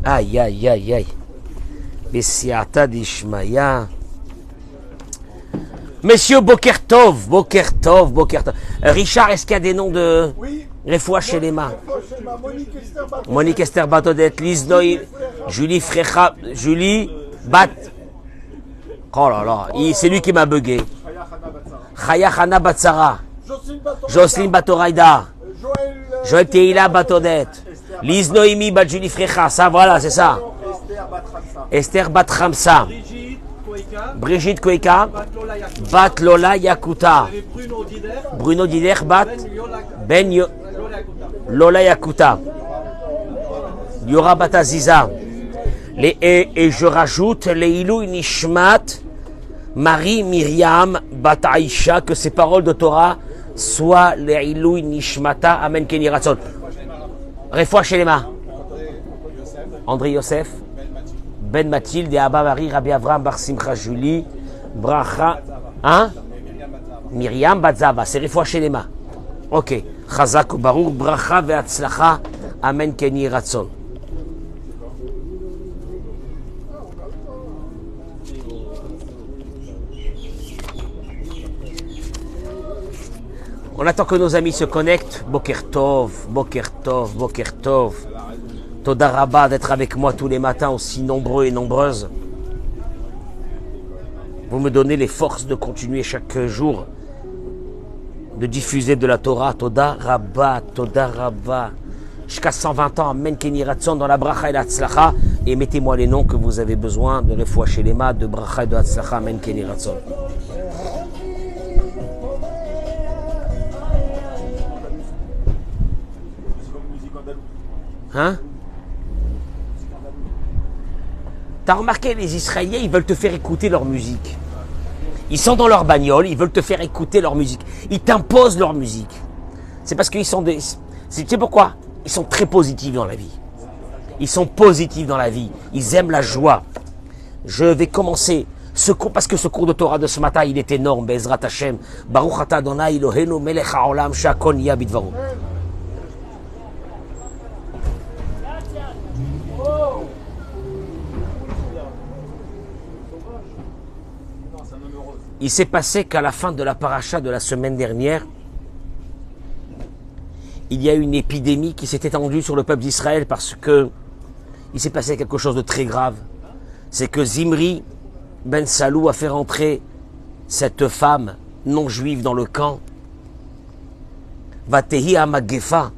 Aïe, aïe, aïe, aïe. Bessiata d'Ishmaïa. Messieurs, Bokertov, Bokertov, Bokertov. Richard, est-ce qu'il y a des noms de Refoua chez les mains? Monique Esther Batodet, Lise Noï, Julie Frecha, Julie Bat. Oh là là, c'est lui qui m'a bugué. Chaya Hana Batsara, Jocelyne Batoraïda, Joël Teila Batodet, Lise Noémie Bat Julie Frecha, ça voilà, c'est ça. Esther Bat Ramsa. Brigitte Koeka, Bat Lola Yakuta, Bruno Dider, Bat Ben Lola Yakuta, Yora Bataziza, et je rajoute les Ilou Nishmat, Marie Myriam Bat Aïcha, que ces paroles de Torah soient les Ilou Nishmata, Amen Keni Ratson. Refoua Shelema, André Yosef, Ben Mathilde et Abba Marie, Rabbi Avram, Bar Simcha Julie, Bracha, hein? Myriam Batzava, c'est Refoua Shelema. Ok. Chazak Baruch, Bracha Ve'atzlacha, Amen Keni Ratson. On attend que nos amis se connectent. Boker Tov, Boker Tov, Boker Tov. Toda Rabba d'être avec moi tous les matins, aussi nombreux et nombreuses. Vous me donnez les forces de continuer chaque jour, de diffuser de la Torah. Toda Rabba, jusqu'à 120 ans, Amen Keni Ratson dans la Bracha et la Tzlacha. Et mettez-moi les noms que vous avez besoin de Refoua Shelema, de Bracha et de Tzlacha, Amen Keni Ratson. Hein? T'as remarqué, les Israéliens, ils veulent te faire écouter leur musique. Ils sont dans leur bagnole, ils veulent te faire écouter leur musique. Ils t'imposent leur musique. C'est parce qu'ils sont des... Tu sais pourquoi? Ils sont très positifs dans la vie. Ils sont positifs dans la vie. Ils aiment la joie. Je vais commencer ce cours, parce que ce cours de Torah de ce matin, il est énorme. Be'ezrat Hashem. Baruch ata Adonai Eloheinu melech haolam she'akol niya bidvaro. Il s'est passé qu'à la fin de la paracha de la semaine dernière, il y a eu une épidémie qui s'est étendue sur le peuple d'Israël parce que il s'est passé quelque chose de très grave. C'est que Zimri Ben Salou a fait rentrer cette femme non juive dans le camp. Vatehi amagefa,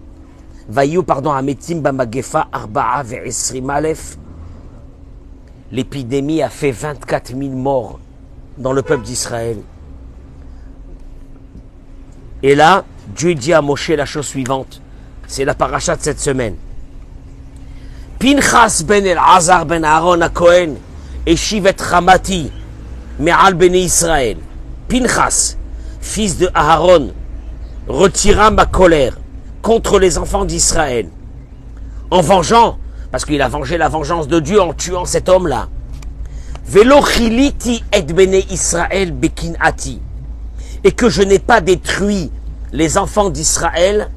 vayu pardon ametim bamagefa arba'a ve'esrim alef. L'épidémie a fait 24 000 morts dans le peuple d'Israël. Et là, Dieu dit à Moshe la chose suivante. C'est la paracha de cette semaine. Pinchas ben Elazar ben Aaron a Cohen et Shivet Ramati me'al bnei Israël. Pinchas, fils de Aaron, retira ma colère contre les enfants d'Israël en vengeant, parce qu'il a vengé la vengeance de Dieu en tuant cet homme-là. Velo chiliti et bene Israël bekinati, et que je n'ai pas détruit les enfants d'Israël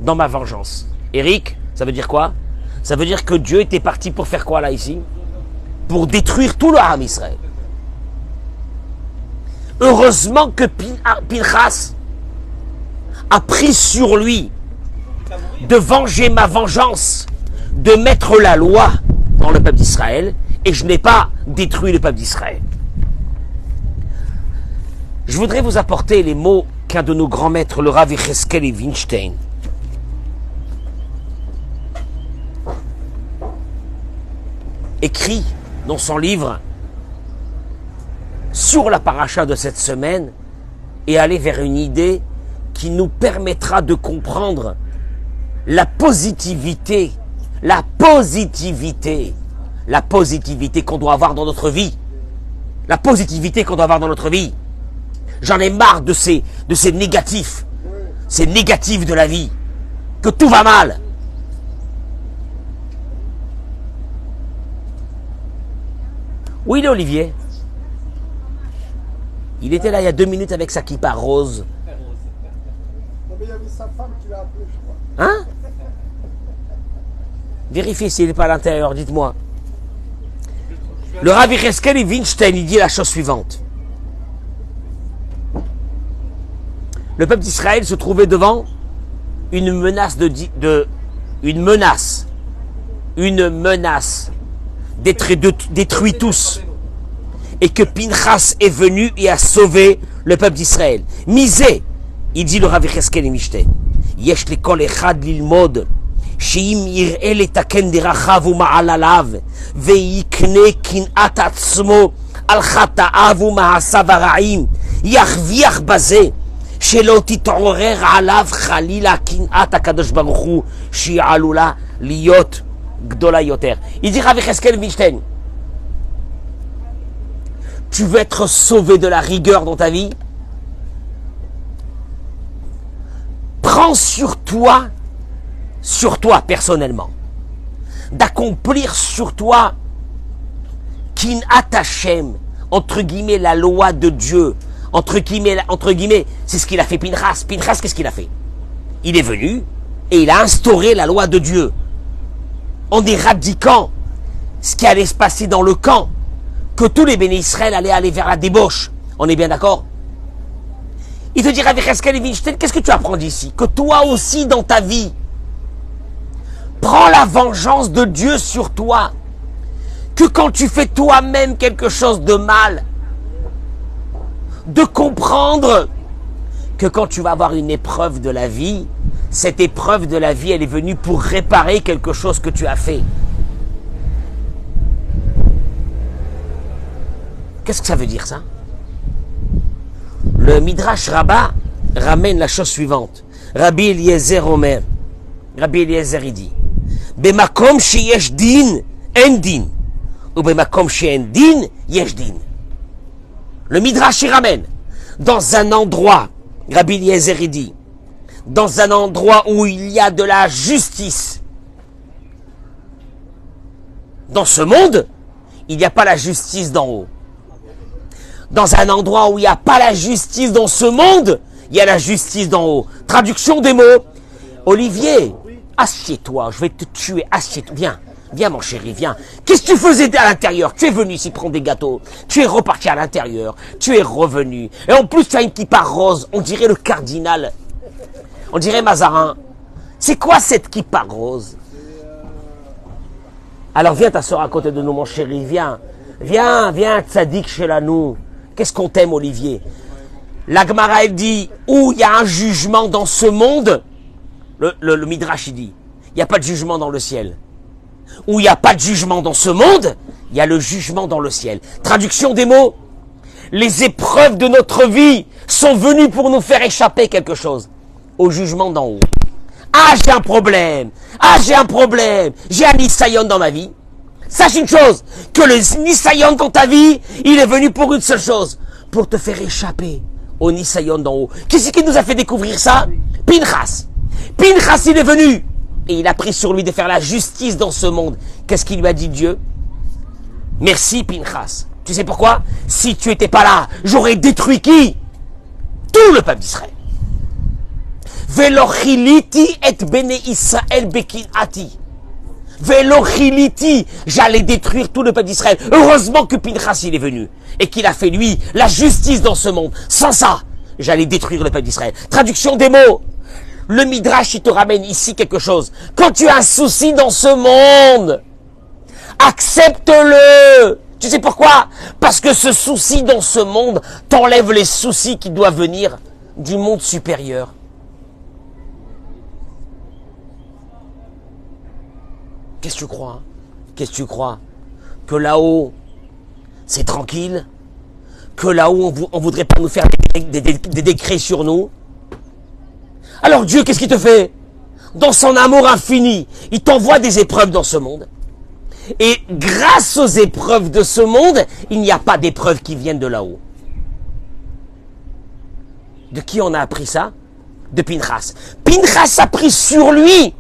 dans ma vengeance. Eric, ça veut dire quoi? Ça veut dire que Dieu était parti pour faire quoi là ici? Pour détruire tout le Ham Israël. Heureusement que Pinchas a pris sur lui de venger ma vengeance, de mettre la loi dans le peuple d'Israël, et je n'ai pas détruit le peuple d'Israël. Je voudrais vous apporter les mots qu'un de nos grands maîtres, le Rav Yecheskel Evinstein, écrit dans son livre sur la paracha de cette semaine, et aller vers une idée qui nous permettra de comprendre la positivité qu'on doit avoir dans notre vie. La positivité qu'on doit avoir dans notre vie. J'en ai marre de ces négatifs. Ces négatifs de la vie. Que tout va mal. Où il est, Olivier? Il était là il y a 2 minutes avec sa kippa rose. Non, mais il y avait sa femme qui l'a appelé, je crois. Hein? Vérifiez s'il n'est pas à l'intérieur, dites-moi. Le Rav Yecheskel Winstein, il dit la chose suivante. Le peuple d'Israël se trouvait devant une menace d'être détruits tous. Et que Pinchas est venu et a sauvé le peuple d'Israël. Misé, il dit le Rav Yecheskel Winstein. Yesh lekol echad lilmod. שאם יראה לתקן דרכיו ומעלליו ויקנה קנאת עצמו על חטאיו ומעשיו הרעים יחוויח בזה שלא תתעורר עליו חלילה קנאת הקדוש ברוך הוא שהיא עלולה להיות גדולה יותר. Il dit Rav Yecheskel Winstein, tu veux être sauvé de la rigueur dans ta vie, prends sur toi personnellement, d'accomplir sur toi Kinat Hashem, entre guillemets la loi de Dieu, entre guillemets, c'est ce qu'il a fait Pinchas. Pinchas, qu'est-ce qu'il a fait? Il est venu et il a instauré la loi de Dieu en éradiquant ce qui allait se passer dans le camp, que tous les bénis Israël allaient aller vers la débauche. On est bien d'accord? Il te dira avec Yecheskel Winstein, qu'est-ce que tu apprends d'ici? Que toi aussi dans ta vie, prends la vengeance de Dieu sur toi. Que quand tu fais toi-même quelque chose de mal, de comprendre que quand tu vas avoir une épreuve de la vie, cette épreuve de la vie, elle est venue pour réparer quelque chose que tu as fait. Qu'est-ce que ça veut dire ça? Le Midrash Rabbah ramène la chose suivante. Rabbi Eliezer Omer, Rabbi Eliezer il dit, Bemakom sheyesh din, en din. Ou bemakom she'en din, yesh din. Le Midrash il ramène. Dans un endroit, Rabbi Eliezer il dit, dans un endroit où il y a de la justice. Dans ce monde, il n'y a pas la justice d'en haut. Dans un endroit où il n'y a pas la justice dans ce monde, il y a la justice d'en haut. Traduction des mots. Olivier, assieds-toi, je vais te tuer, assieds-toi, viens mon chéri, viens. Qu'est-ce que tu faisais à l'intérieur? Tu es venu ici prendre des gâteaux, tu es reparti à l'intérieur, tu es revenu. Et en plus tu as une kippa rose, on dirait le cardinal, on dirait Mazarin. C'est quoi cette kippa rose? Alors viens t'asseoir à côté de nous mon chéri, viens, tzaddik chez la nous. Qu'est-ce qu'on t'aime Olivier? La Gemara elle dit, où il y a un jugement dans ce monde, le Midrash il dit, il n'y a pas de jugement dans le ciel. Où il n'y a pas de jugement dans ce monde, il y a le jugement dans le ciel. Traduction des mots, les épreuves de notre vie sont venues pour nous faire échapper quelque chose. Au jugement d'en haut. Ah, j'ai un problème, j'ai un Nisayon dans ma vie. Sache une chose, que le Nisayon dans ta vie, il est venu pour une seule chose, pour te faire échapper au Nisayon d'en haut. Qui nous a fait découvrir ça? Pinchas. Pinchas, il est venu et il a pris sur lui de faire la justice dans ce monde. Qu'est-ce qu'il lui a dit Dieu? Merci Pinchas. Tu sais pourquoi? Si tu étais pas là, j'aurais détruit qui? Tout le peuple d'Israël. Velochiliti et bene Israël bekinati. Velochiliti, j'allais détruire tout le peuple d'Israël. Heureusement que Pinchas il est venu et qu'il a fait lui la justice dans ce monde. Sans ça, j'allais détruire le peuple d'Israël. Traduction des mots. Le Midrash il te ramène ici quelque chose. Quand tu as un souci dans ce monde, accepte-le. Tu sais pourquoi? Parce que ce souci dans ce monde t'enlève les soucis qui doivent venir du monde supérieur. Qu'est-ce que tu crois? Qu'est-ce que tu crois? Que là-haut, c'est tranquille? Que là-haut, on voudrait pas nous faire des décrets sur nous? Alors Dieu, qu'est-ce qu'il te fait? Dans son amour infini, il t'envoie des épreuves dans ce monde. Et grâce aux épreuves de ce monde, il n'y a pas d'épreuves qui viennent de là-haut. De qui on a appris ça? De Pinchas. Pinchas a pris sur lui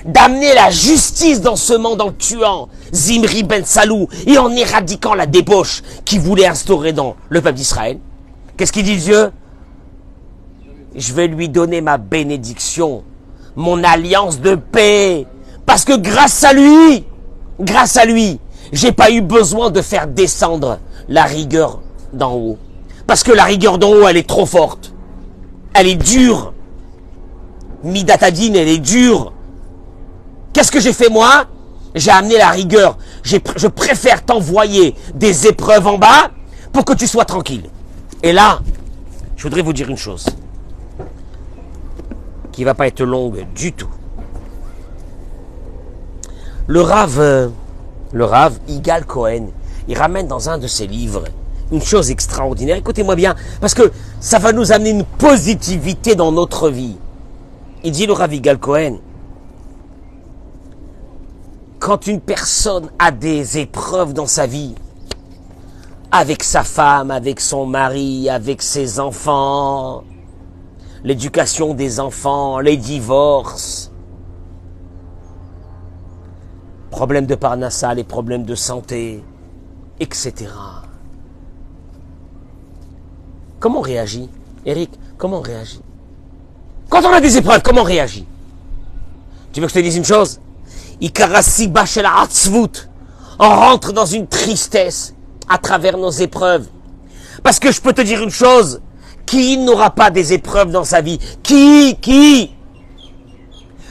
d'amener la justice dans ce monde en tuant Zimri ben Salou et en éradiquant la débauche qu'il voulait instaurer dans le peuple d'Israël. Qu'est-ce qu'il dit Dieu? Je vais lui donner ma bénédiction, mon alliance de paix, Parce que grâce à lui, j'ai pas eu besoin de faire descendre la rigueur d'en haut. Parce que la rigueur d'en haut, elle est trop forte. Elle est dure. Midatadine, elle est dure. Qu'est-ce que j'ai fait moi? J'ai amené la rigueur. Je préfère t'envoyer des épreuves en bas pour que tu sois tranquille. Et là, je voudrais vous dire une chose qui ne va pas être longue du tout. Le Rav Yigal Cohen, il ramène dans un de ses livres une chose extraordinaire. Écoutez-moi bien, parce que ça va nous amener une positivité dans notre vie. Il dit, le Rav Yigal Cohen, quand une personne a des épreuves dans sa vie, avec sa femme, avec son mari, avec ses enfants, l'éducation des enfants, les divorces, problèmes de parnassa, les problèmes de santé, etc. Comment on réagit? Eric, comment on réagit? Quand on a des épreuves, comment on réagit? Tu veux que je te dise une chose? On rentre dans une tristesse à travers nos épreuves. Parce que je peux te dire une chose, qui n'aura pas des épreuves dans sa vie? Qui?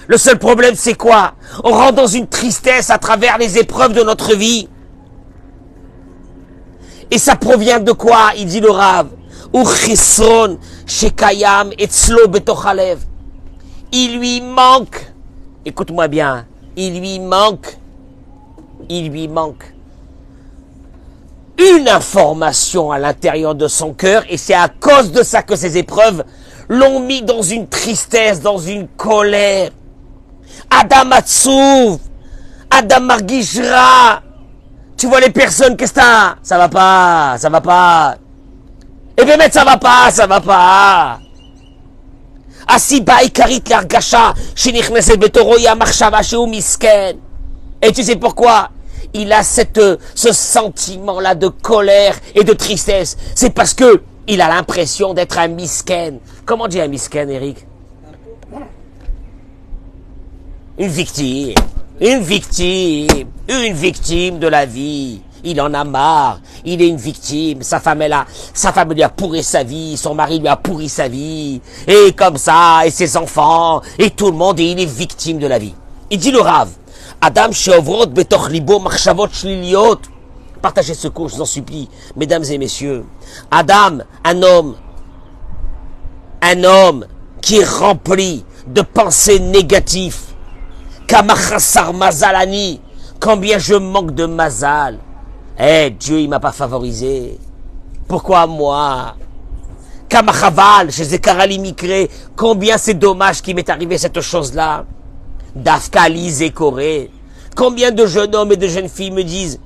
Le seul problème, c'est quoi? On rentre dans une tristesse à travers les épreuves de notre vie. Et ça provient de quoi? Il dit le Rav. Il lui manque, écoute-moi bien, il lui manque une information à l'intérieur de son cœur, et c'est à cause de ça que ces épreuves l'ont mis dans une tristesse, dans une colère. Adam Atzouv, Adam Margishra. Tu vois les personnes, qu'est-ce que t'as? Ça va pas. Et bien, ça va pas. Asiba ikarit l'argasha, shenichneset betoro yamachshava sheu misken. Et tu sais pourquoi? Il a ce sentiment-là de colère et de tristesse. C'est parce que il a l'impression d'être un misken. Comment dit un misken, Eric? Une victime de la vie. Il en a marre. Il est une victime. Sa femme lui a pourri sa vie. Son mari lui a pourri sa vie. Et comme ça, et ses enfants, et tout le monde, et il est victime de la vie. Il dit le Rav, Adam sheovrot betoch libo machshavot shliliot. Partagez ce cours, je vous en supplie, mesdames et messieurs. Adam, un homme qui est rempli de pensées négatives. Kamachassar mazalani. Combien je manque de mazal. Dieu, il m'a pas favorisé. Pourquoi moi? Kamachaval, chez Zekarali Mikre, combien c'est dommage qu'il m'est arrivé cette chose-là. Dafkali Zekoré. Combien de jeunes hommes et de jeunes filles me disent,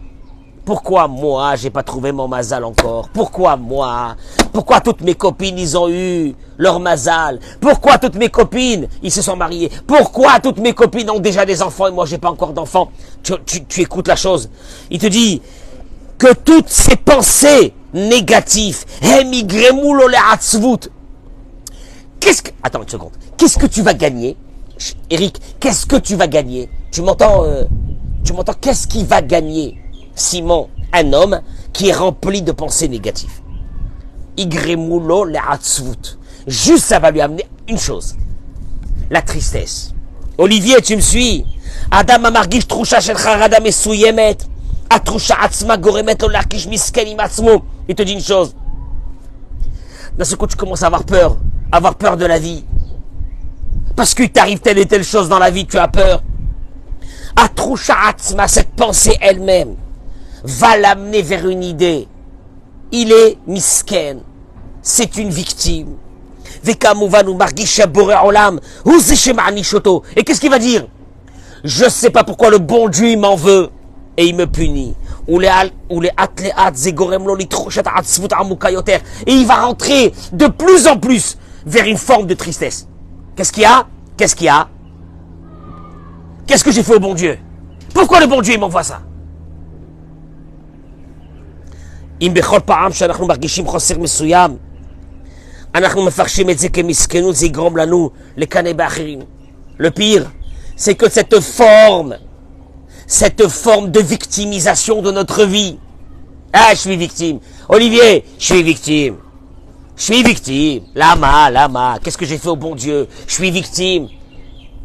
pourquoi moi, j'ai pas trouvé mon mazal encore? Pourquoi moi? Pourquoi toutes mes copines, ils ont eu leur mazal? Pourquoi toutes mes copines, ils se sont mariés? Pourquoi toutes mes copines ont déjà des enfants et moi, j'ai pas encore d'enfants? Tu écoutes la chose. Il te dit que toutes ces pensées négatives, attends une seconde. Qu'est-ce que tu vas gagner? Eric, qu'est-ce que tu vas gagner? Tu m'entends? Qu'est-ce qu'il va gagner? Simon, un homme qui est rempli de pensées négatives. Igremulo le'atzvut. Juste ça va lui amener une chose. La tristesse. Olivier, tu me suis? Adam amargish trusha shel charada mesuyemet. Atrusha atzma goremet lo lakish misken im atzmo. Il te dit une chose. Dans ce coup, tu commences à avoir peur de la vie. Parce qu'il t'arrive telle et telle chose dans la vie, tu as peur. Atrusha atzma, cette pensée elle-même, va l'amener vers une idée. Il est misken. C'est une victime. Et qu'est-ce qu'il va dire? Je ne sais pas pourquoi le bon Dieu il m'en veut et il me punit. Et il va rentrer de plus en plus vers une forme de tristesse. Qu'est-ce qu'il y a? Qu'est-ce que j'ai fait au bon Dieu? Pourquoi le bon Dieu il m'envoie ça? אם בכל פעם שאנחנו מרגישים חוסר מסוים, אנחנו מפרשים את זה כמסכנות, זה יגרום לנו לקנא באחרים. Le pire, c'est que cette forme de victimisation de notre vie. Ah, je suis victime. Olivier, je suis victime. Je suis victime. Lama, qu'est-ce que j'ai fait au bon Dieu? Je suis victime.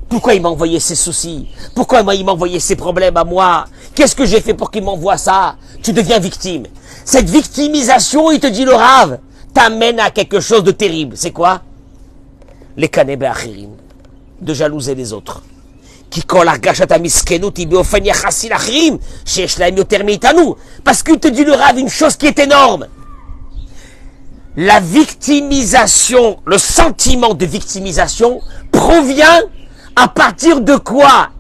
Pourquoi il m'a envoyé ces soucis? Pourquoi il m'a envoyé ces problèmes à moi? Qu'est-ce que j'ai fait pour qu'il m'envoie ça? Tu deviens victime. Cette victimisation, il te dit le Rav, t'amène à quelque chose de terrible. C'est quoi? Les kanebe achirim, de jalouser les autres. Qui kol argashat amiskenut ibeofen yachasil achirim, sheyesh lahem yoter meitanu. Parce qu'il te dit le Rav une chose qui est énorme. La victimisation, le sentiment de victimisation provient à partir de quoi,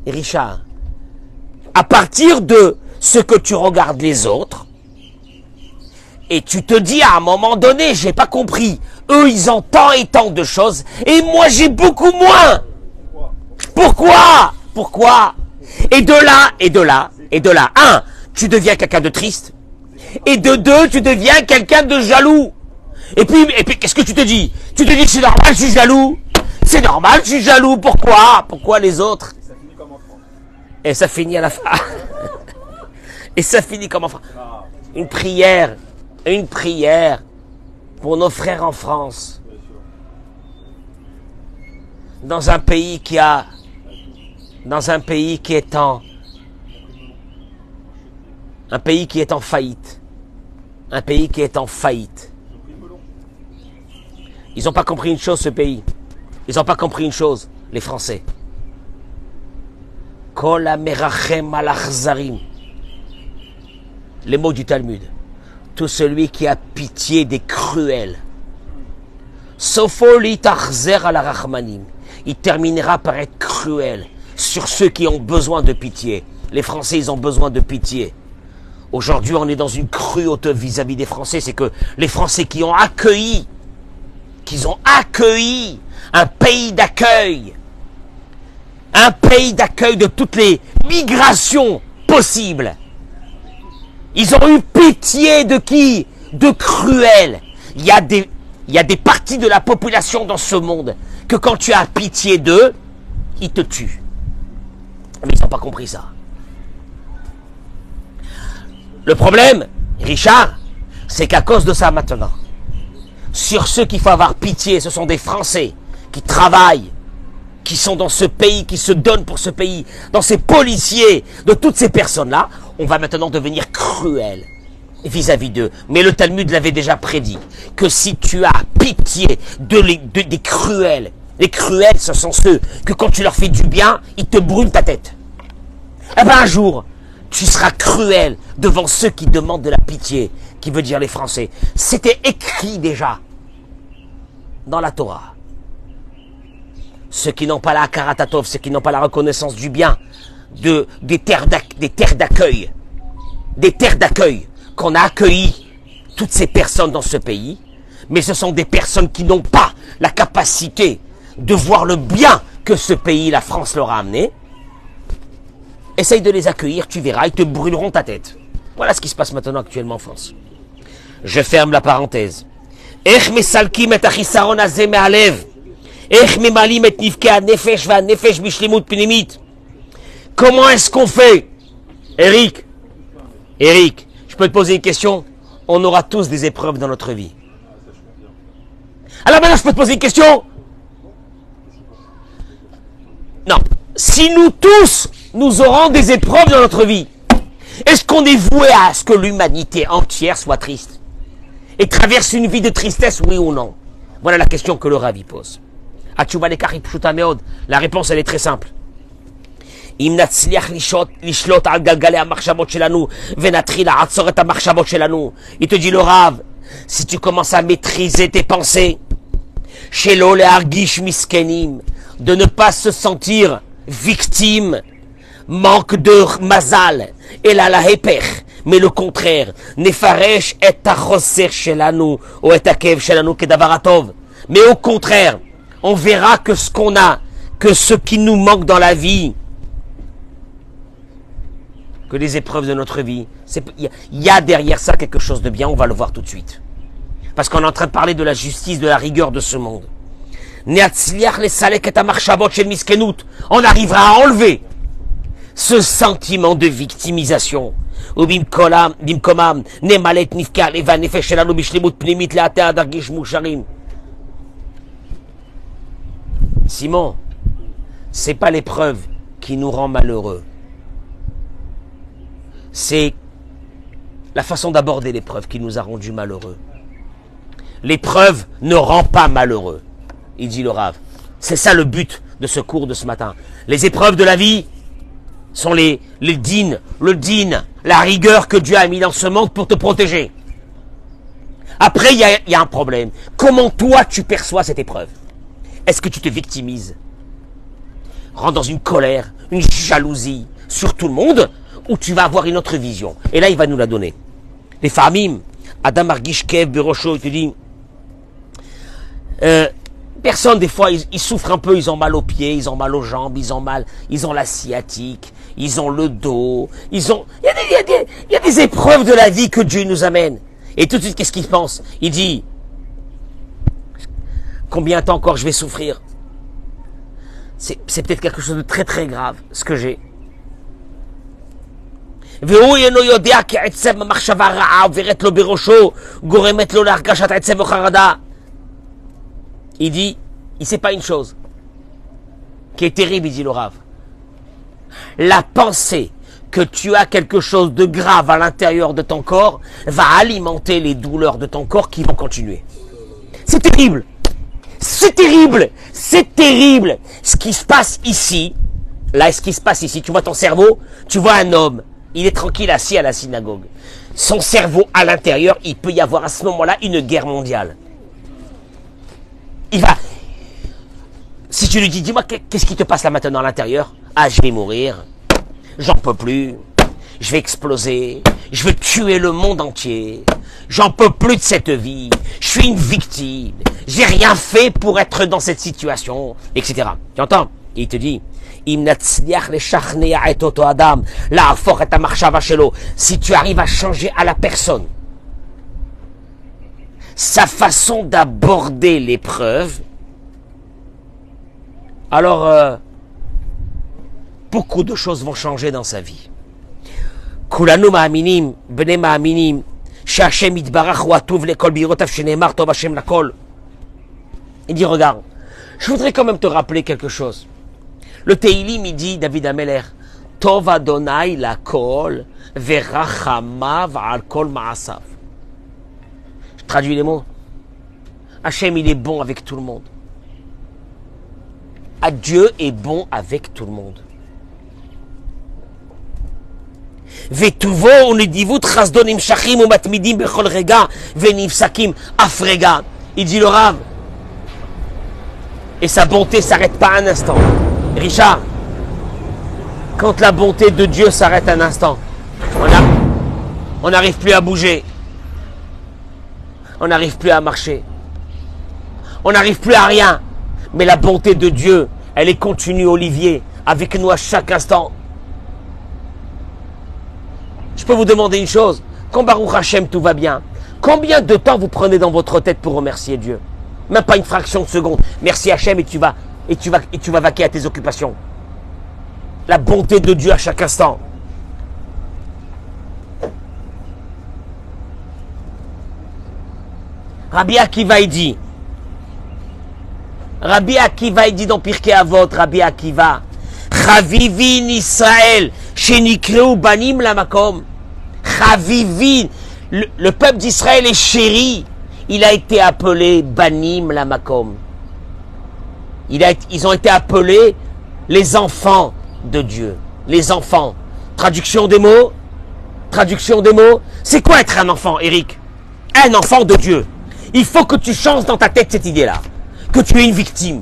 Richard? À partir de ce que tu regardes les autres et tu te dis à un moment donné, j'ai pas compris, eux ils ont tant et tant de choses et moi j'ai beaucoup moins. Pourquoi? Et de là, un, tu deviens quelqu'un de triste et de deux, tu deviens quelqu'un de jaloux. Et puis qu'est-ce que tu te dis? Tu te dis c'est normal, je suis jaloux. C'est normal, je suis jaloux. Pourquoi les autres? Et ça finit à la fin. Et ça finit comme en France. Une prière pour nos frères en France. Dans un pays qui est en faillite. Un pays qui est en faillite. Ils n'ont pas compris une chose, ce pays. Ils n'ont pas compris une chose, les Français. Kol hamerachem al achzarim. Les mots du Talmud. Tout celui qui a pitié des cruels. Sofo litachzer al rachmanim. Il terminera par être cruel sur ceux qui ont besoin de pitié. Les Français, ils ont besoin de pitié. Aujourd'hui, on est dans une cruauté vis-à-vis des Français. C'est que les Français qui ont accueilli un pays d'accueil de toutes les migrations possibles. Ils ont eu pitié de qui? De cruels. Il y a des parties de la population dans ce monde que quand tu as pitié d'eux, ils te tuent. Mais ils n'ont pas compris ça. Le problème, Richard, c'est qu'à cause de ça maintenant, sur ceux qu'il faut avoir pitié, ce sont des Français qui travaillent, qui sont dans ce pays, qui se donnent pour ce pays, dans ces policiers, de toutes ces personnes-là, on va maintenant devenir cruel vis-à-vis d'eux. Mais le Talmud l'avait déjà prédit, que si tu as pitié des cruels, les cruels, ce sont ceux que quand tu leur fais du bien, ils te brûlent ta tête. Eh bien un jour, tu seras cruel devant ceux qui demandent de la pitié, qui veut dire les Français. C'était écrit déjà dans la Torah. Ceux qui n'ont pas la Hakarat, ceux qui n'ont pas la reconnaissance du bien, des terres d'accueil, qu'on a accueilli toutes ces personnes dans ce pays, mais ce sont des personnes qui n'ont pas la capacité de voir le bien que ce pays, la France, leur a amené. Essaye de les accueillir, tu verras, ils te brûleront ta tête. Voilà ce qui se passe maintenant actuellement en France. Je ferme la parenthèse. Comment est-ce qu'on fait? Eric, je peux te poser une question? On aura tous des épreuves dans notre vie. Alors maintenant, je peux te poser une question? Non. Si nous tous, nous aurons des épreuves dans notre vie, est-ce qu'on est voué à ce que l'humanité entière soit triste et traverse une vie de tristesse, oui ou non? Voilà la question que le Ravi pose. La réponse, elle est très simple. Il te dit le Rav, si tu commences à maîtriser tes pensées, de ne pas se sentir victime, manque de mazal, et la hepech, mais le contraire, nefaresh et tachoser shelanu, ou et takev shelanu kedavaratov, mais au contraire, on verra que ce qu'on a, que ce qui nous manque dans la vie, que les épreuves de notre vie, il y a derrière ça quelque chose de bien, on va le voir tout de suite. Parce qu'on est en train de parler de la justice, de la rigueur de ce monde. On arrivera à enlever ce sentiment de victimisation. Simon, c'est pas l'épreuve qui nous rend malheureux. C'est la façon d'aborder l'épreuve qui nous a rendus malheureux. L'épreuve ne rend pas malheureux, il dit le Rav. C'est ça le but de ce cours de ce matin. Les épreuves de la vie sont les dînes, le dîne, la rigueur que Dieu a mis dans ce monde pour te protéger. Après, il y a un problème. Comment toi tu perçois cette épreuve? Est-ce que tu te victimises? Rentre dans une colère, une jalousie sur tout le monde, ou tu vas avoir une autre vision? Et là, il va nous la donner. Les familles, Adam Argish Kev Berocho, il te dit, personne, des fois, ils souffrent un peu, ils ont mal aux pieds, ils ont mal aux jambes, ils ont la sciatique, ils ont le dos, il y a des épreuves de la vie que Dieu nous amène. Et tout de suite, qu'est-ce qu'il pense? Il dit, combien de temps encore je vais souffrir? C'est peut-être quelque chose de très très grave, ce que j'ai. Il dit, il sait pas une chose qui est terrible, il dit le Rav. La pensée que tu as quelque chose de grave à l'intérieur de ton corps va alimenter les douleurs de ton corps qui vont continuer. C'est terrible. C'est terrible. C'est terrible. Ce qui se passe ici, là, ce qui se passe ici, tu vois ton cerveau, tu vois un homme, il est tranquille assis à la synagogue. Son cerveau à l'intérieur, il peut y avoir à ce moment-là une guerre mondiale. Il va... Si tu lui dis, dis-moi, qu'est-ce qui te passe là maintenant à l'intérieur? Ah, je vais mourir. J'en peux plus. Je vais exploser. Je vais tuer le monde entier. J'en peux plus de cette vie. Je suis une victime. J'ai rien fait pour être dans cette situation, etc. Tu entends? Et il te dit, si tu arrives à changer à la personne sa façon d'aborder l'épreuve, alors beaucoup de choses vont changer dans sa vie. Kulanu ma'aminim, bnei ma'aminim, she'Hashem yitbarach hu atuv lekol birotav shene'emar tov Hashem lakol. Il dit, regarde, je voudrais quand même te rappeler quelque chose. Le Teilim, il dit, David Ameler, Tov Adonai lakol verachamav al kol ma'asav. Je traduis les mots. Hachem, il est bon avec tout le monde. Dieu est bon avec tout le monde. Vetuvo unidivut chasdonim shachim umatmidim bechol rega venivsakim afrega. Il dit le Rav. Et sa bonté s'arrête pas un instant. Richard, quand la bonté de Dieu s'arrête un instant, on n'arrive plus à bouger. On n'arrive plus à marcher. On n'arrive plus à rien. Mais la bonté de Dieu, elle est continue, Olivier, avec nous à chaque instant. Je peux vous demander une chose. Quand Baruch Hashem, tout va bien, combien de temps vous prenez dans votre tête pour remercier Dieu? Même pas une fraction de seconde. Merci Hashem et tu vas vaquer à tes occupations. La bonté de Dieu à chaque instant. Rabbi Akiva, il dit dans Pirkei Avot, Rabbi Akiva, Chavivin Israël, Shenikreu Banim Lamakom. Chavivin, le peuple d'Israël est chéri. Il a été appelé Banim Lamakom. Ils ont été appelés les enfants de Dieu. Les enfants. Traduction des mots. C'est quoi être un enfant, Eric? Un enfant de Dieu. Il faut que tu changes dans ta tête cette idée-là. Que tu es une victime.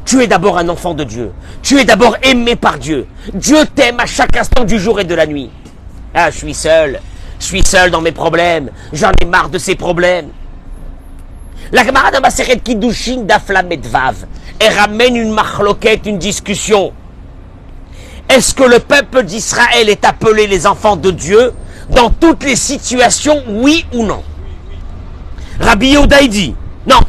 Tu es d'abord un enfant de Dieu. Tu es d'abord aimé par Dieu. Dieu t'aime à chaque instant du jour et de la nuit. Ah, je suis seul dans mes problèmes. J'en ai marre de ces problèmes. La Gemara de Masechet Kiddushin Daf Lamed Vav, elle ramène une machloquette, une discussion. Est-ce que le peuple d'Israël est appelé les enfants de Dieu dans toutes les situations, oui ou non? Rabbi Yehuda dit, non.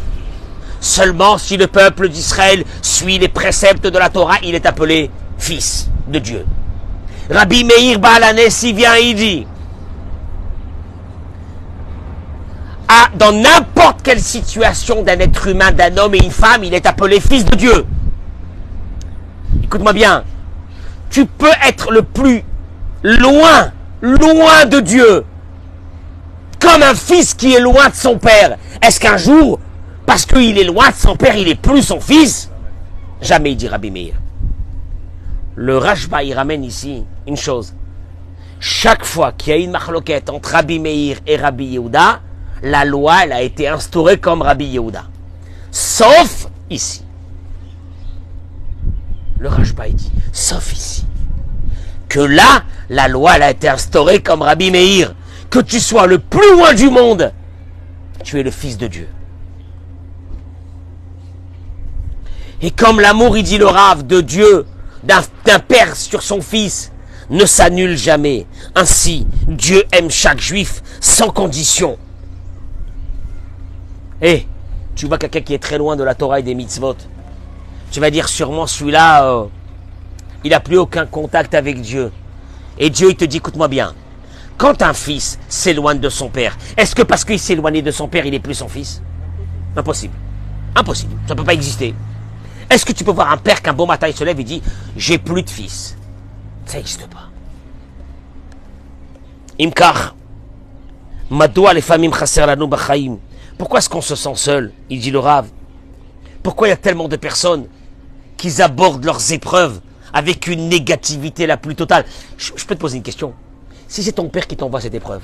Seulement si le peuple d'Israël suit les préceptes de la Torah, il est appelé fils de Dieu. Rabbi Meir Baal HaNes, il vient et il dit, dans n'importe quelle situation d'un être humain, d'un homme et une femme, il est appelé fils de Dieu. Écoute-moi bien, tu peux être le plus loin de Dieu, comme un fils qui est loin de son père. Est-ce qu'un jour, parce qu'il est loin de son père, il n'est plus son fils? Jamais, dit Rabbi Meir. Le Rashba, il ramène ici une chose. Chaque fois qu'il y a une marloquette entre Rabbi Meir et Rabbi Yehuda, la loi, elle a été instaurée comme Rabbi Yehuda. Sauf ici. Le Rashba, il dit, sauf ici. Que là, la loi, elle a été instaurée comme Rabbi Meir. Que tu sois le plus loin du monde, tu es le fils de Dieu. Et comme l'amour, il dit le Rav, de Dieu, d'un père sur son fils, ne s'annule jamais. Ainsi, Dieu aime chaque juif sans condition. Et tu vois quelqu'un qui est très loin de la Torah et des mitzvot. Tu vas dire sûrement celui-là, il n'a plus aucun contact avec Dieu. Et Dieu, il te dit, écoute-moi bien. Quand un fils s'éloigne de son père, est-ce que parce qu'il s'est éloigné de son père, il n'est plus son fils? Impossible. Impossible. Ça ne peut pas exister. Est-ce que tu peux voir un père qu'un beau matin il se lève et dit j'ai plus de fils? Ça n'existe pas. Imkar, Madoua les familles chasser lanu b'chaim. Pourquoi est-ce qu'on se sent seul? Il dit le Rav. Pourquoi il y a tellement de personnes qui abordent leurs épreuves avec une négativité la plus totale? Je peux te poser une question. Si c'est ton père qui t'envoie cette épreuve,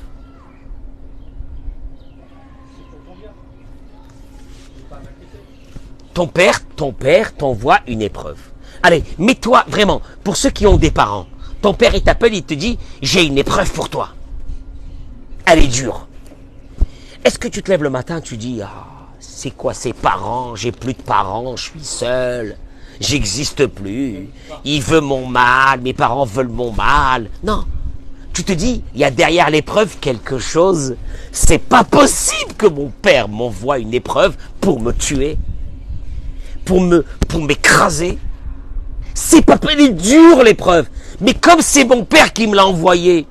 ton père t'envoie une épreuve. Allez, mets-toi vraiment, pour ceux qui ont des parents, ton père il t'appelle, il te dit, j'ai une épreuve pour toi. Elle est dure. Est-ce que tu te lèves le matin, tu dis, ah, c'est quoi ces parents? J'ai plus de parents, je suis seul, j'existe plus, il veut mon mal, mes parents veulent mon mal. Non. Tu te dis, il y a derrière l'épreuve quelque chose. C'est pas possible que mon père m'envoie une épreuve pour me tuer, pour m'écraser. C'est pas, elle est dure l'épreuve. Mais comme c'est mon père qui me l'a envoyé,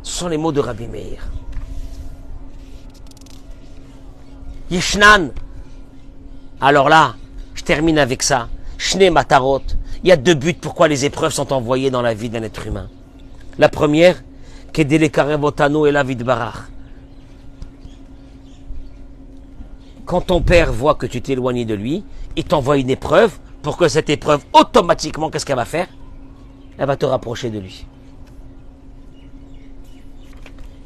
ce sont les mots de Rabbi Meir. Yeshnan. Alors là, je termine avec ça. Shne Matarot. Il y a deux buts pourquoi les épreuves sont envoyées dans la vie d'un être humain. La première, Kedele Karevotano et la vie de Barach. Quand ton père voit que tu t'es éloigné de lui, il t'envoie une épreuve pour que cette épreuve, automatiquement, qu'est-ce qu'elle va faire? Elle va te rapprocher de lui.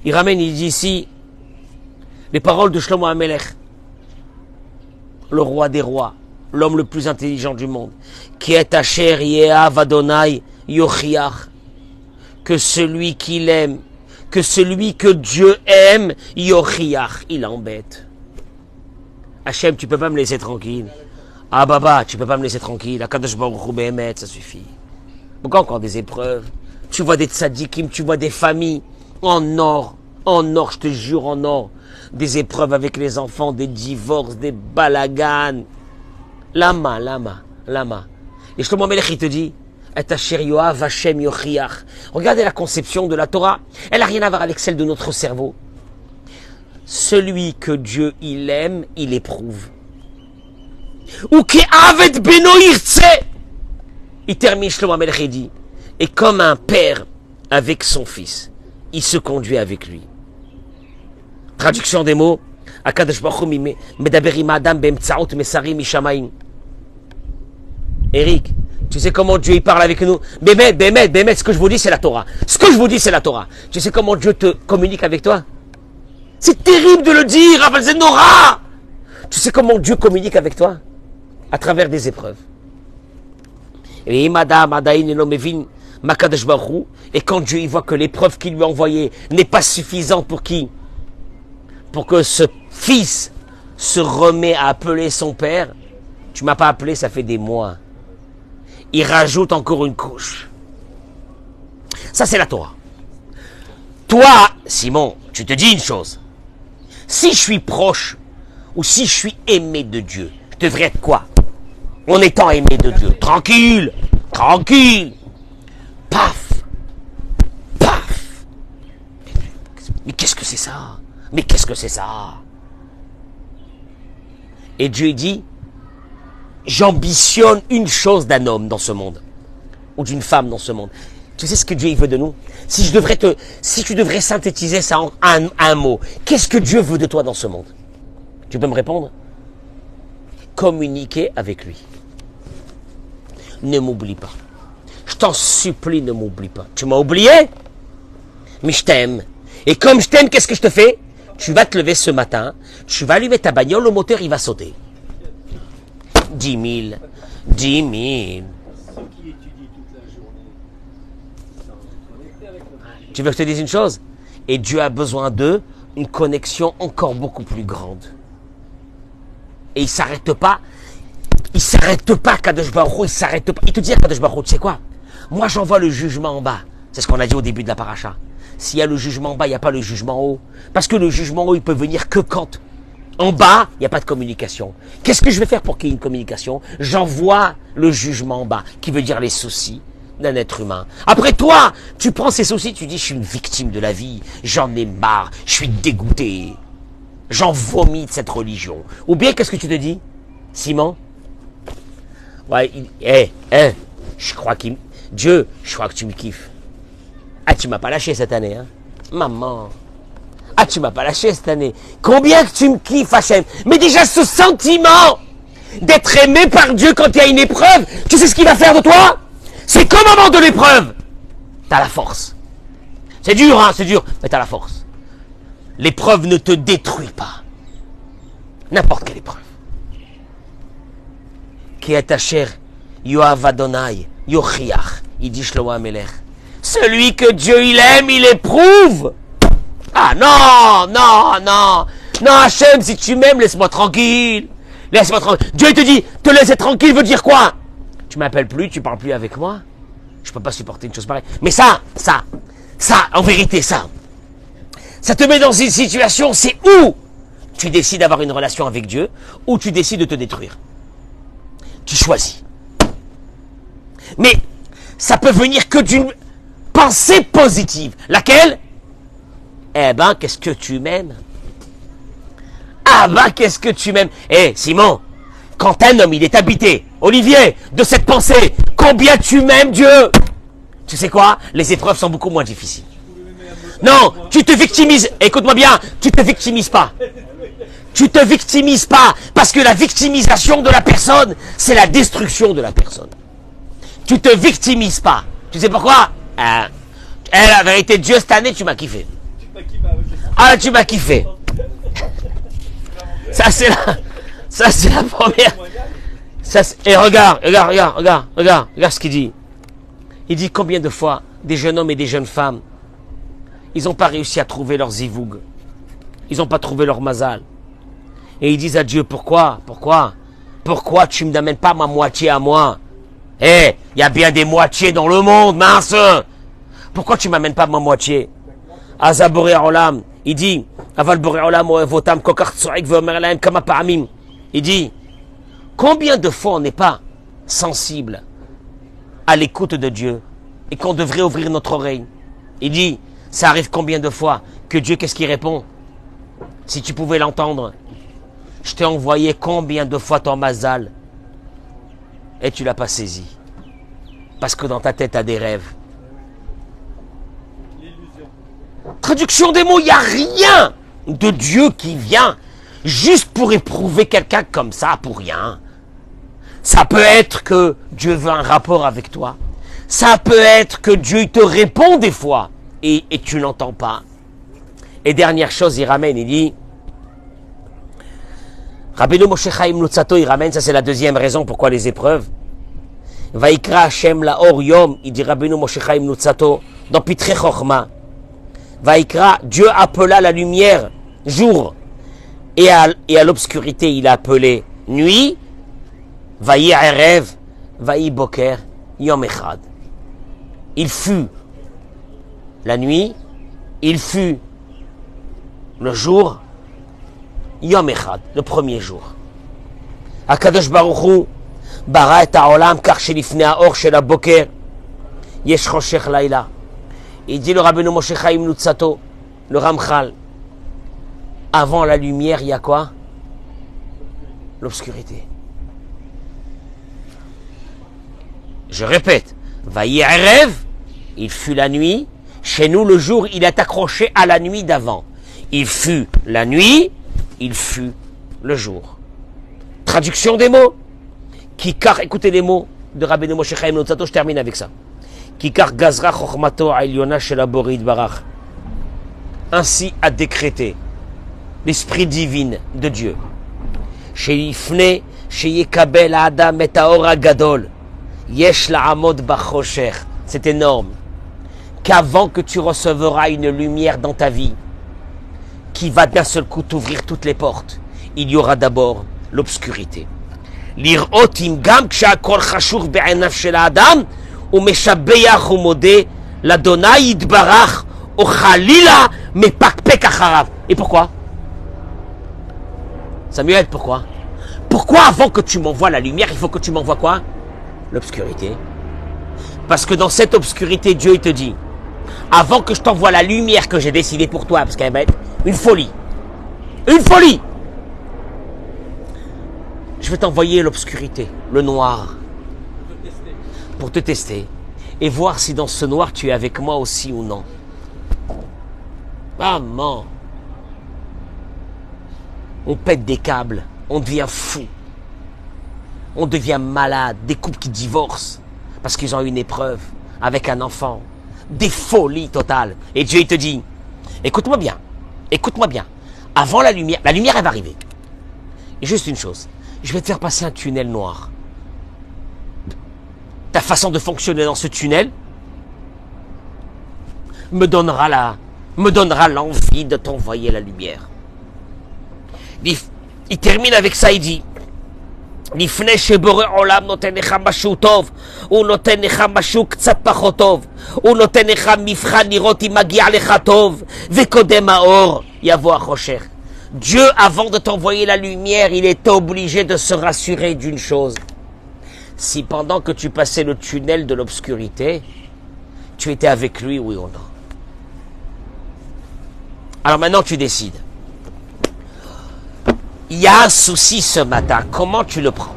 Il ramène, il dit ici, les paroles de Shlomo HaMelech, le roi des rois, l'homme le plus intelligent du monde, qui est Asher Yehav Adonai Yochiach, que celui qu'il aime, que celui que Dieu aime, Yochiach, il embête. Hachem, tu peux pas me laisser tranquille. Ah Baba, tu peux pas me laisser tranquille. Akadosh Baruch Hu Behemet, ça suffit. Pourquoi encore des épreuves? Tu vois des tzadikim, tu vois des familles en or, je te jure, en or. Des épreuves avec les enfants, des divorces, des balagans. Lama. Et Shlomo HaMelech, il te dit, regardez la conception de la Torah. Elle n'a rien à voir avec celle de notre cerveau. Celui que Dieu il aime, il éprouve. Ou qui avait beno irtse. Il termine Shlomo HaMelech et dit, et comme un père avec son fils, il se conduit avec lui. Traduction des mots. Akadosh Baruch Hu medaber im adam be'emtzaot mesarim mishamayim. Eric, tu sais comment Dieu il parle avec nous? Bémet, ce que je vous dis c'est la Torah. Ce que je vous dis c'est la Torah. Tu sais comment Dieu te communique avec toi? C'est terrible de le dire, Rav Zenora. Tu sais comment Dieu communique avec toi? À travers des épreuves. Et quand Dieu il voit que l'épreuve qu'il lui a envoyée n'est pas suffisante pour qui? Pour que ce fils se remet à appeler son père. Tu m'as pas appelé, ça fait des mois. Il rajoute encore une couche. Ça, c'est la Torah. Toi, Simon, tu te dis une chose. Si je suis proche ou si je suis aimé de Dieu, je devrais être quoi? En étant aimé de Dieu. Tranquille, tranquille. Paf, paf. Mais qu'est-ce que c'est ça? Mais qu'est-ce que c'est ça? Et Dieu dit, j'ambitionne une chose d'un homme dans ce monde, ou d'une femme dans ce monde. Tu sais ce que Dieu il veut de nous? Si tu devrais synthétiser ça en un mot, qu'est-ce que Dieu veut de toi dans ce monde? Tu peux me répondre? Communiquer avec lui. Ne m'oublie pas. Je t'en supplie, ne m'oublie pas. Tu m'as oublié? Mais je t'aime. Et comme je t'aime, qu'est-ce que je te fais? Tu vas te lever ce matin, tu vas allumer ta bagnole, le moteur il va sauter. 10 000. 10 000. Ceux qui étudient toute la journée sont connectés avec notre... Tu veux que je te dise une chose? Et Dieu a besoin d'eux, une connexion encore beaucoup plus grande. Et il s'arrête pas. Il s'arrête pas, Kadosh Baruch Hu, il s'arrête pas. Il te dit à Kadosh Baruch Hu, tu sais quoi? Moi j'envoie le jugement en bas. C'est ce qu'on a dit au début de la paracha. S'il y a le jugement en bas, il n'y a pas le jugement en haut. Parce que le jugement en haut, il peut venir que quand en bas, il n'y a pas de communication. Qu'est-ce que je vais faire pour qu'il y ait une communication? J'envoie le jugement en bas, qui veut dire les soucis d'un être humain. Après toi, tu prends ces soucis, tu dis, je suis une victime de la vie, j'en ai marre, je suis dégoûté, j'en vomis de cette religion. Ou bien, qu'est-ce que tu te dis, Simon? Ouais, je crois qu'il... Dieu, je crois que tu me kiffes. Ah, tu m'as pas lâché cette année, hein? Maman. Ah, tu m'as pas lâché cette année. Combien que tu me kiffes, Hachem. Mais déjà, ce sentiment d'être aimé par Dieu quand il y a une épreuve, tu sais ce qu'il va faire de toi? C'est qu'au moment de l'épreuve, t'as la force. C'est dur, hein, c'est dur, mais t'as la force. L'épreuve ne te détruit pas. N'importe quelle épreuve. Qui est ta chère, Yoav Adonai, Yochiach, il dit Shlomo Amelech. Celui que Dieu il aime, il éprouve. Ah non, non, non. Non, Hachem, si tu m'aimes, laisse-moi tranquille. Laisse-moi tranquille. Dieu te dit, te laisser tranquille veut dire quoi? Tu m'appelles plus, tu parles plus avec moi. Je peux pas supporter une chose pareille. Mais ça, en vérité, ça te met dans une situation, c'est où tu décides d'avoir une relation avec Dieu, ou tu décides de te détruire. Tu choisis. Mais ça peut venir que d'une pensée positive. Laquelle? Eh ben, qu'est-ce que tu m'aimes? Ah ben, qu'est-ce que tu m'aimes? Eh, Simon, quand un homme, il est habité, Olivier, de cette pensée, combien tu m'aimes, Dieu? Tu sais quoi? Les épreuves sont beaucoup moins difficiles. Non, tu te victimises. Écoute-moi bien, tu te victimises pas. Tu te victimises pas, parce que la victimisation de la personne, c'est la destruction de la personne. Tu te victimises pas. Tu sais pourquoi? La vérité de Dieu, cette année, tu m'as kiffé. Ah, tu m'as kiffé. Ça, c'est la première. Et regarde ce qu'il dit. Il dit combien de fois des jeunes hommes et des jeunes femmes, ils n'ont pas réussi à trouver leur zivoug. Ils n'ont pas trouvé leur mazal. Et ils disent à Dieu, pourquoi tu ne m'amènes pas ma moitié à moi? Il y a bien des moitiés dans le monde, mince. Pourquoi tu ne m'amènes pas ma moitié? Aza Boré Olam, il dit, Aval Boré Olam, Votam, Kokar Tsorik, Vomer Lahem, Kama Paramim. Il dit, combien de fois on n'est pas sensible à l'écoute de Dieu et qu'on devrait ouvrir notre oreille? Il dit, ça arrive combien de fois que Dieu, qu'est-ce qu'il répond? Si tu pouvais l'entendre, je t'ai envoyé combien de fois ton mazal et tu l'as pas saisi. Parce que dans ta tête, tu as des rêves. Traduction des mots, il n'y a rien de Dieu qui vient juste pour éprouver quelqu'un comme ça, pour rien. Ça peut être que Dieu veut un rapport avec toi. Ça peut être que Dieu te répond des fois et tu n'entends pas. Et dernière chose, il ramène, il dit, Rabbeinu Moshe Chaim Lutzato, il ramène, ça c'est la deuxième raison pourquoi les épreuves. Vaikra Hashem laor yom, il dit Rabbeinu Moshe Chaim Lutzato, dans Pitre Chochma. Vaikra, Dieu appela la lumière jour, et à l'obscurité il a appelé nuit. Vayi erev, vayi boker, yom echad. Il fut la nuit, il fut le jour, Yom Echad, le premier jour. Akadosh Baruch Hu, bara et ha'olam, kach shelifnei ha'or shel haboker, yesh choshech laila. Il dit le Rabbeinu Moshe Chaim Luzzatto, le Ramchal, avant la lumière, il y a quoi? L'obscurité. Je répète, Vayerev, il fut la nuit. Chez nous, le jour, il est accroché à la nuit d'avant. Il fut la nuit, il fut le jour. Traduction des mots. Kikar, écoutez les mots de Rabbeinu Moshe Chaim Luzzatto, je termine avec ça. Kikar gazra chokhmato ha'elyona shel haborit barach. Ainsi a décrété l'esprit divin de Dieu. Sheifne sheyekabel ha'adam et ha'or ha'gadol. Yesh la'amod bachosher. C'est énorme. Qu'avant que tu recevras une lumière dans ta vie, qui va d'un seul coup t'ouvrir toutes les portes, il y aura d'abord l'obscurité. Lirot im gam ksha'akol chashuv be'einav shel ha'adam umeshabeach umodeh l'Adonai yitbarach o chalila mepakpek acharav. Et pourquoi? Samuel, pourquoi? Pourquoi avant que tu m'envoies la lumière, il faut que tu m'envoies quoi? L'obscurité. Parce que dans cette obscurité, Dieu il te dit, avant que je t'envoie la lumière que j'ai décidée pour toi, parce qu'elle va être une folie, je vais t'envoyer l'obscurité, le noir, pour te tester, et voir si dans ce noir tu es avec moi aussi ou non. Maman, on pète des câbles, on devient fou, on devient malade, des couples qui divorcent parce qu'ils ont eu une épreuve avec un enfant, des folies totales. Et Dieu il te dit, écoute-moi bien, avant la lumière elle va arriver. Et juste une chose, je vais te faire passer un tunnel noir. Ta façon de fonctionner dans ce tunnel me donnera l'envie de t'envoyer la lumière. Il termine avec ça, il dit, לפני שבורא עולם נותן לך משהו טוב, הוא נותן לך משהו קצת פחות טוב, הוא נותן לך מבחן לראות אם מגיע לך טוב, וקודם האור יבוא החושך. Dieu, avant de t'envoyer la lumière, il est obligé de se rassurer d'une chose. Si pendant que tu passais le tunnel de l'obscurité, tu étais avec lui, oui ou non. Alors maintenant tu décides. Il y a un souci ce matin, comment tu le prends?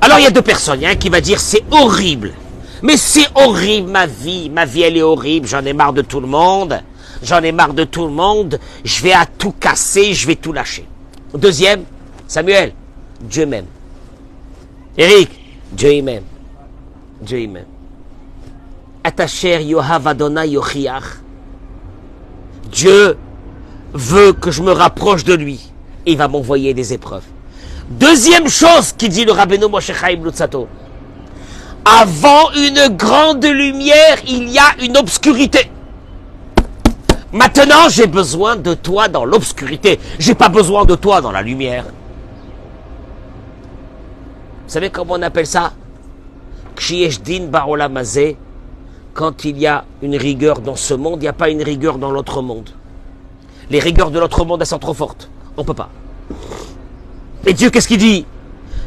Alors il y a deux personnes, il y a un qui va dire c'est horrible, mais c'est horrible ma vie elle est horrible, j'en ai marre de tout le monde, je vais à tout casser, je vais tout lâcher. Deuxième, Samuel, Dieu m'aime. Eric, Dieu m'aime. Atacher Yohav Adonai Yochiach. Dieu veut que je me rapproche de lui. Et il va m'envoyer des épreuves. Deuxième chose qui dit le Rabbeinu Moshe Chaim Luzzatto. Avant une grande lumière, il y a une obscurité. Maintenant, j'ai besoin de toi dans l'obscurité. J'ai pas besoin de toi dans la lumière. Vous savez comment on appelle ça? Kshiyesh din ba'olam hazeh. Quand il y a une rigueur dans ce monde, il n'y a pas une rigueur dans l'autre monde. Les rigueurs de l'autre monde, elles sont trop fortes. On ne peut pas. Et Dieu, qu'est-ce qu'il dit?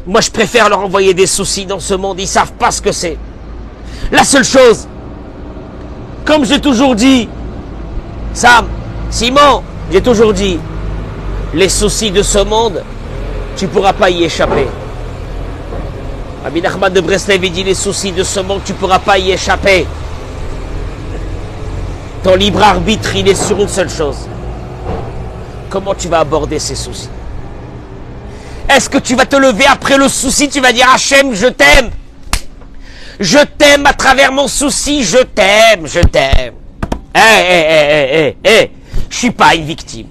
Moi, je préfère leur envoyer des soucis dans ce monde. Ils ne savent pas ce que c'est. La seule chose, comme j'ai toujours dit, Sam, Simon, j'ai toujours dit, les soucis de ce monde, tu ne pourras pas y échapper. Rabbi Nachman de Breslev, il dit, les soucis de ce monde, tu ne pourras pas y échapper. Ton libre arbitre, il est sur une seule chose. Comment tu vas aborder ces soucis? Est-ce que tu vas te lever après le souci, tu vas dire Hachem, je t'aime. Je t'aime à travers mon souci, je t'aime. Je suis pas une victime.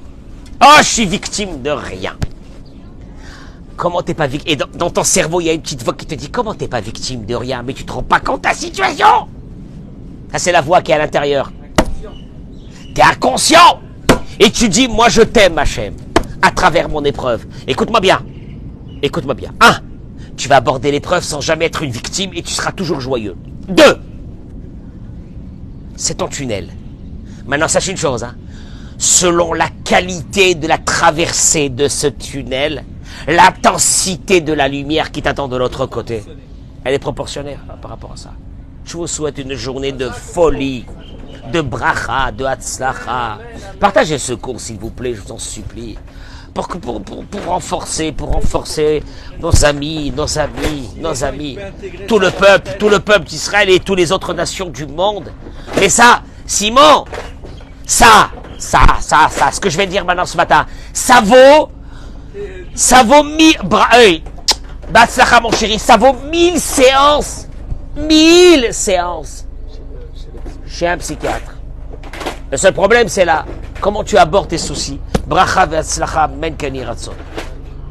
Oh, je suis victime de rien. Comment t'es pas victime? Et dans ton cerveau, il y a une petite voix qui te dit comment t'es pas victime de rien, mais tu te rends pas compte de ta situation. Ça, c'est la voix qui est à l'intérieur. T'es inconscient. Et tu dis, moi je t'aime, Hachem, à travers mon épreuve. Écoute-moi bien. Un, tu vas aborder l'épreuve sans jamais être une victime et tu seras toujours joyeux. Deux, c'est ton tunnel. Maintenant, sache une chose, selon la qualité de la traversée de ce tunnel, l'intensité de la lumière qui t'attend de l'autre côté. Elle est proportionnée par rapport à ça. Je vous souhaite une journée de folie, de bracha, de hatzlacha. Partagez ce cours, s'il vous plaît, je vous en supplie. Pour renforcer nos amis. Tout le peuple d'Israël et toutes les autres nations du monde. Mais ça, Simon, ça, ce que je vais dire maintenant ce matin, ça vaut 1000, Batzlacha mon chéri, ça vaut 1000 séances. 1000 séances. Chez un psychiatre. Le seul problème, c'est là. Comment tu abordes tes soucis. Bracha ve'atzlacha men kani ratzon.